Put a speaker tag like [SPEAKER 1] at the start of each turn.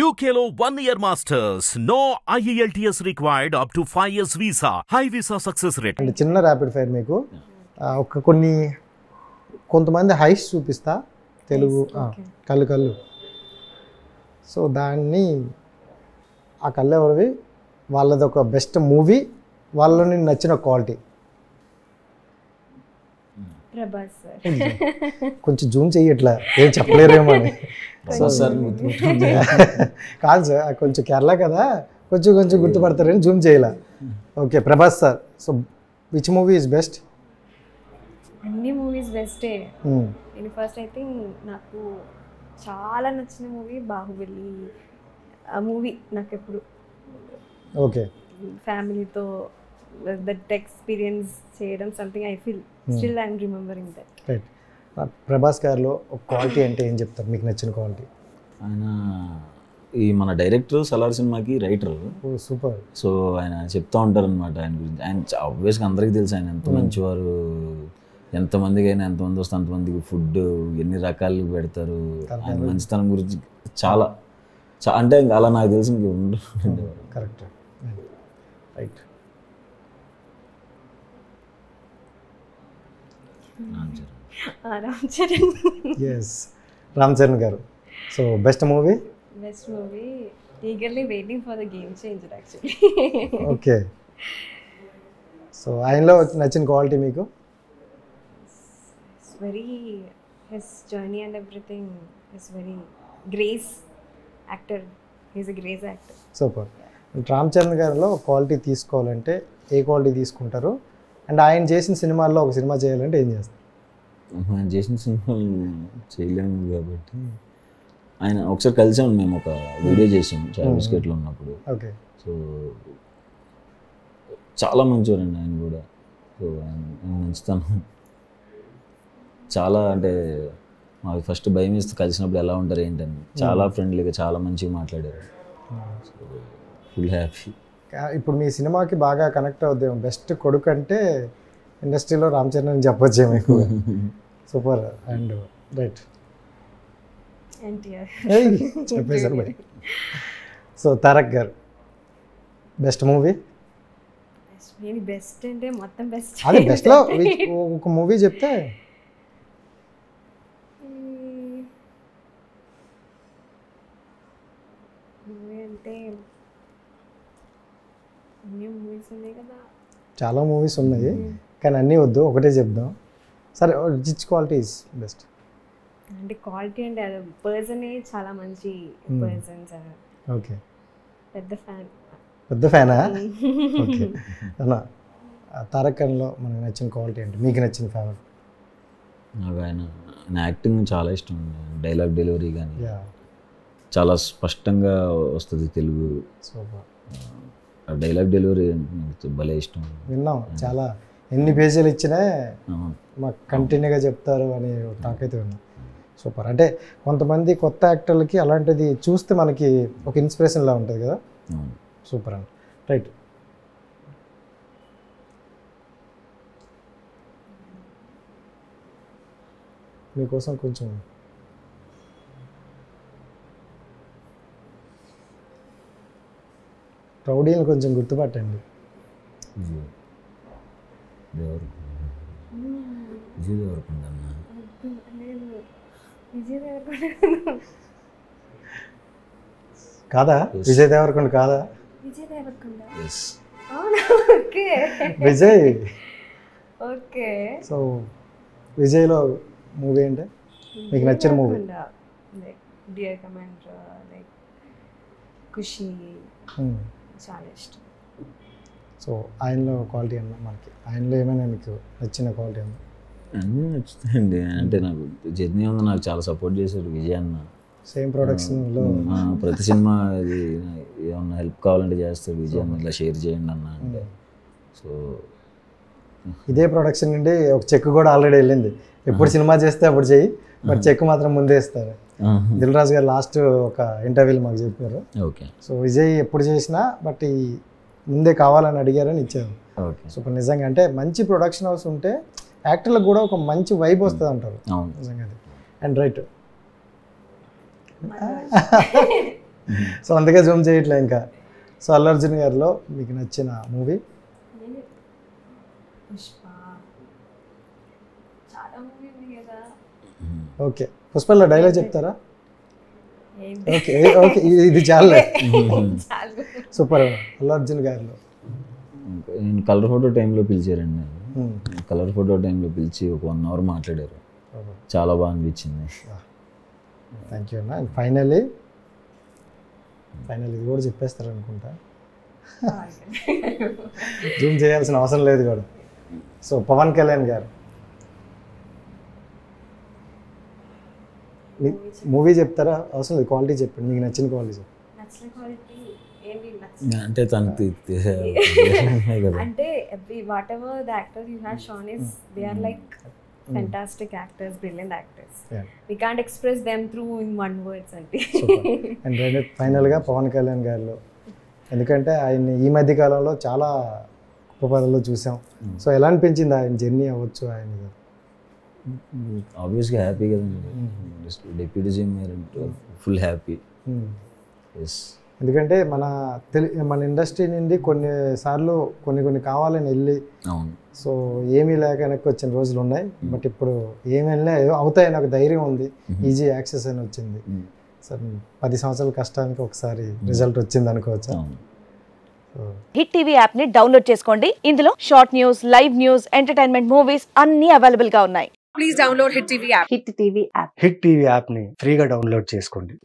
[SPEAKER 1] UKLO 1 year masters. No IELTS required up to 5 years visa. High visa success rate.
[SPEAKER 2] అంటే చిన్న rapid fire మీకు కొంతమంది highs చూపిస్తా తెలుగు కళ్ళు కళ్ళు. సో దాన్ని ఆ కళ్ళు ఎవరివి, వాళ్ళది ఒక బెస్ట్ మూవీ, వాళ్ళని నచ్చిన క్వాలిటీ.
[SPEAKER 3] ప్రభాస్ సార్.
[SPEAKER 2] కొంచెం జూమ్ చెయ్యట్లా, ఏం చెప్పలేరేమో అని. కాదు సార్, కొంచెం కేరళ కదా, కొంచెం కొంచెం గుర్తుపడతారని జూమ్ చేయాల. Okay, Prabhas sir. So which movie is best?
[SPEAKER 3] అన్ని మూవీస్ బెస్టే. నేను ఫస్ట్ అయితే నాకు చాలా నచ్చిన మూవీ బాహుబలి. ఆ మూవీ నాకు ఎప్పుడు
[SPEAKER 2] ఓకే
[SPEAKER 3] ఫ్యామిలీతో దట్ ఎక్స్పీరియన్స్ చేయడం something I feel still I'm remembering that.
[SPEAKER 2] Right. Prabhas గారిలో ఒక క్వాలిటీ అంటే ఏం చెప్తారు, మీకు నచ్చిన క్వాలిటీ?
[SPEAKER 4] ఆయన ఈ మన డైరెక్టర్ సలార్ సినిమాకి రైటర్.
[SPEAKER 2] ఓ సూపర్.
[SPEAKER 4] సో ఆయన చెప్తూ ఉంటారు అనమాట ఆయన గురించి. ఆయన ఆబ్వియస్గా అందరికీ తెలుసు ఆయన ఎంత మంచివారు, ఎంతమందికి అయినా ఎంతమంది వస్తే అంతమందికి ఫుడ్ ఎన్ని రకాలు పెడతారు. ఆయన మంచితనం గురించి చాలా అంటే అలా నాకు తెలిసి ఇంక ఉండదు.
[SPEAKER 2] Correct. Right.
[SPEAKER 3] Ram Charan.
[SPEAKER 2] Yes, Ram Charan గారు. So best movie?
[SPEAKER 3] Best movie eagerly waiting for the game changer actually.
[SPEAKER 2] Okay. So ఆయనలో నచ్చిన క్వాలిటీ మీకు?
[SPEAKER 3] Very his journey and everything is very grace actor. He's a grace actor.
[SPEAKER 2] Super. Ram Charan గారిలో quality తీసుకోవాలంటే ఏ quality తీసుకుంటారు? And ఆయన చేసిన సినిమాల్లో ఒక సినిమా చేయాలంటే ఏం చేస్తారు?
[SPEAKER 4] ఆయన చేసిన సినిమాలు చేయలేము కాబట్టి ఆయన ఒకసారి కలిసాము, మేము ఒక వీడియో చేసాము చాయ్ బిస్కెట్లో ఉన్నప్పుడు.
[SPEAKER 2] ఓకే.
[SPEAKER 4] సో చాలా మంచివారండి ఆయన కూడా. సో ఆయన మంచితనం చాలా, అంటే మాకు ఫస్ట్ భయం వేస్తూ కలిసినప్పుడు ఎలా ఉంటారు ఏంటని. చాలా ఫ్రెండ్లీగా చాలా మంచిగా మాట్లాడారు. So full happy.
[SPEAKER 2] ఇప్పుడు మీ సినిమాకి బాగా కనెక్ట్ అవుద్దాం. బెస్ట్ కొడుకు అంటే ఇండస్ట్రీలో రామ్ చరణ్ అని చెప్పొచ్చేమో ఎక్కువ. సూపర్. అండ్ రైట్ చెప్పేశారు మరి. సో తారక్ గారు బెస్ట్ మూవీ?
[SPEAKER 3] బెస్ట్ అంటే మొత్తం బెస్ట్.
[SPEAKER 2] అదే బెస్ట్లో ఒక మూవీ చెప్తే.
[SPEAKER 3] అంటే మూవీస్ ఉన్నాయి కదా,
[SPEAKER 2] చాలా మూవీస్ ఉన్నాయి కానీ అన్నీ వద్దు, ఒకటే చెప్దాం. సరే, రిచ్ క్వాలిటీ ఈజ్ బెస్ట్.
[SPEAKER 3] అంటే క్వాలిటీ అంటే అది పర్సనే చాలా మంచి పర్సన్ సార్.
[SPEAKER 2] ఓకే.
[SPEAKER 3] పెద్ద ఫ్యాన్.
[SPEAKER 2] పెద్ద ఫ్యానా? ఓకే. అన్నా తారకంలో మనకు నచ్చిన క్వాలిటీ అంటే మీకు నచ్చిన ఫేవరెట్?
[SPEAKER 4] నాకు ఆయన యాక్టింగ్ చాలా ఇష్టం. డైలాగ్ డెలివరీ కానీ చాలా స్పష్టంగా వస్తుంది తెలుగు.
[SPEAKER 2] సూపర్.
[SPEAKER 4] డైలాగ్ డెలివరీ భలే ఇష్టం.
[SPEAKER 2] విన్నాం, చాలా ఎన్ని పేజీలు ఇచ్చినా మాకు కంటిన్యూగా చెప్తారు అని టాకైతే విన్నాం. సూపర్. అంటే కొంతమంది కొత్త యాక్టర్లకి అలాంటిది చూస్తే మనకి ఒక ఇన్స్పిరేషన్లా ఉంటుంది కదా. సూపర్ అండి. రైట్. మీకోసం కొంచెం రౌడీని కొంచెం గుర్తుపట్టండి. కాదా? విజయ్ దేవరకొండ కాదా? విజయ్.
[SPEAKER 3] ఓకే.
[SPEAKER 2] సో విజయ్లో మూవీ అంటే మీకు నచ్చిన మూవీ?
[SPEAKER 3] డియర్ కమాండర్, లైక్ ఖుషి, చాలా ఇష్టం.
[SPEAKER 2] సో ఆయనలో క్వాలిటీ అన్న మనకి, ఆయనలో ఏమైనా మీకు నచ్చిన క్వాలిటీ అన్న?
[SPEAKER 4] అన్నీ నచ్చుతాయండి. అంటే నాకు జర్నీ ఉంది, నాకు చాలా సపోర్ట్ చేశారు విజయ్ అన్న.
[SPEAKER 2] సేమ్ ప్రొడక్షన్లో
[SPEAKER 4] ప్రతి సినిమా అది ఏమన్నా హెల్ప్ కావాలంటే చేస్తారు విజయ్ అన్న, ఇలా షేర్ చేయండి అన్న అంటే. సో
[SPEAKER 2] ఇదే ప్రొడక్షన్ నుండి ఒక చెక్ కూడా ఆల్రెడీ వెళ్ళింది. ఎప్పుడు సినిమా చేస్తే అప్పుడు చెయ్యి, బట్ చెక్ మాత్రం ముందే ఇస్తారు. దిల్ రాజు గారు లాస్ట్ ఒక ఇంటర్వ్యూలో మాకు చెప్పారు.
[SPEAKER 4] ఓకే.
[SPEAKER 2] సో విజయ్ ఎప్పుడు చేసినా బట్ ఈ ముందే కావాలని అడిగారని ఇచ్చారు.
[SPEAKER 4] ఓకే.
[SPEAKER 2] సో నిజంగా అంటే మంచి ప్రొడక్షన్ హౌస్ ఉంటే యాక్టర్లకు కూడా ఒక మంచి వైబ్ వస్తుంది అంటారు నిజంగా. అండ్ రైట్ సో అందుకే జూమ్ చేయట్లే ఇంకా. సో అల్లు అర్జున్ గారిలో మీకు నచ్చిన మూవీ?
[SPEAKER 3] పుష్ప చాలా మూవీ ఉంది కదా.
[SPEAKER 2] ఓకే, పుష్పలో డైలాగ్ చెప్తారా?
[SPEAKER 3] ఏంటి?
[SPEAKER 2] ఓకే ఓకే, ఇది చాలే.
[SPEAKER 3] చాలు.
[SPEAKER 2] సూపర్. అల్లు అర్జున్ గారిలో
[SPEAKER 4] నేను కలర్ ఫోటో టైంలో పిలిచారండి. కలర్ ఫోటో టైంలో పిలిచి ఒక 1 hour మాట్లాడారు. చాలా బాగా అనిపించింది.
[SPEAKER 2] థ్యాంక్ యూ అన్న. అండ్ ఫైనల్ ఇది కూడా చెప్పేస్తారు అనుకుంటా, జూమ్ చేయాల్సిన అవసరం లేదు కూడా. సో పవన్ కళ్యాణ్ గారు మూవీ చెప్తారా? అవసరం లేదు, క్వాలిటీ చెప్పండి, మీకు నచ్చిన క్వాలిటీ చెప్పండి.
[SPEAKER 3] నచ్చిన క్వాలిటీ ఏంటి? నచ్చిన
[SPEAKER 4] అంటే తనకి కదా.
[SPEAKER 3] అంటే whatever the actors you have shown is they are like fantastic actors, brilliant actors.
[SPEAKER 2] Yeah.
[SPEAKER 3] We can't express them through in one words అంటే.
[SPEAKER 2] అండ్ ఫైనల్గా పవన్ కళ్యాణ్ గారిలో, ఎందుకంటే ఆయన ఈ మధ్య కాలంలో చాలా గొప్ప పదవుల్లో చూసాం. సో ఎలా అనిపించింది ఆయన జర్నీ అవ్వచ్చు? ఆయన
[SPEAKER 4] ఆబ్వియస్గా హ్యాపీ కదండి. Deputy CM full happy. Yes,
[SPEAKER 2] ఎందుకంటే మన ఇండస్ట్రీ నుండి కొన్నిసార్లు కొన్ని కావాలని వెళ్ళి,
[SPEAKER 4] అవును,
[SPEAKER 2] సో ఏమీ లేక వెనక్కి వచ్చిన రోజులు ఉన్నాయి. బట్ ఇప్పుడు ఏమి వెళ్ళినా అవుతాయి, నాకు ధైర్యం ఉంది, ఈజీ యాక్సెస్ అని వచ్చింది. సార్ 10 సంవత్సరాల కష్టానికి ఒకసారి రిజల్ట్ వచ్చింది అనుకోవచ్చా?
[SPEAKER 5] హిట్ టీవీ యాప్ ని డౌన్లోడ్ చేసుకోండి. ఇందులో short news, live news, entertainment movies అన్ని అవైలబుల్ గా ఉన్నాయి. Please download hit TV app.
[SPEAKER 6] Hit TV యాప్ని ఫ్రీగా డౌన్లోడ్ చేసుకోండి.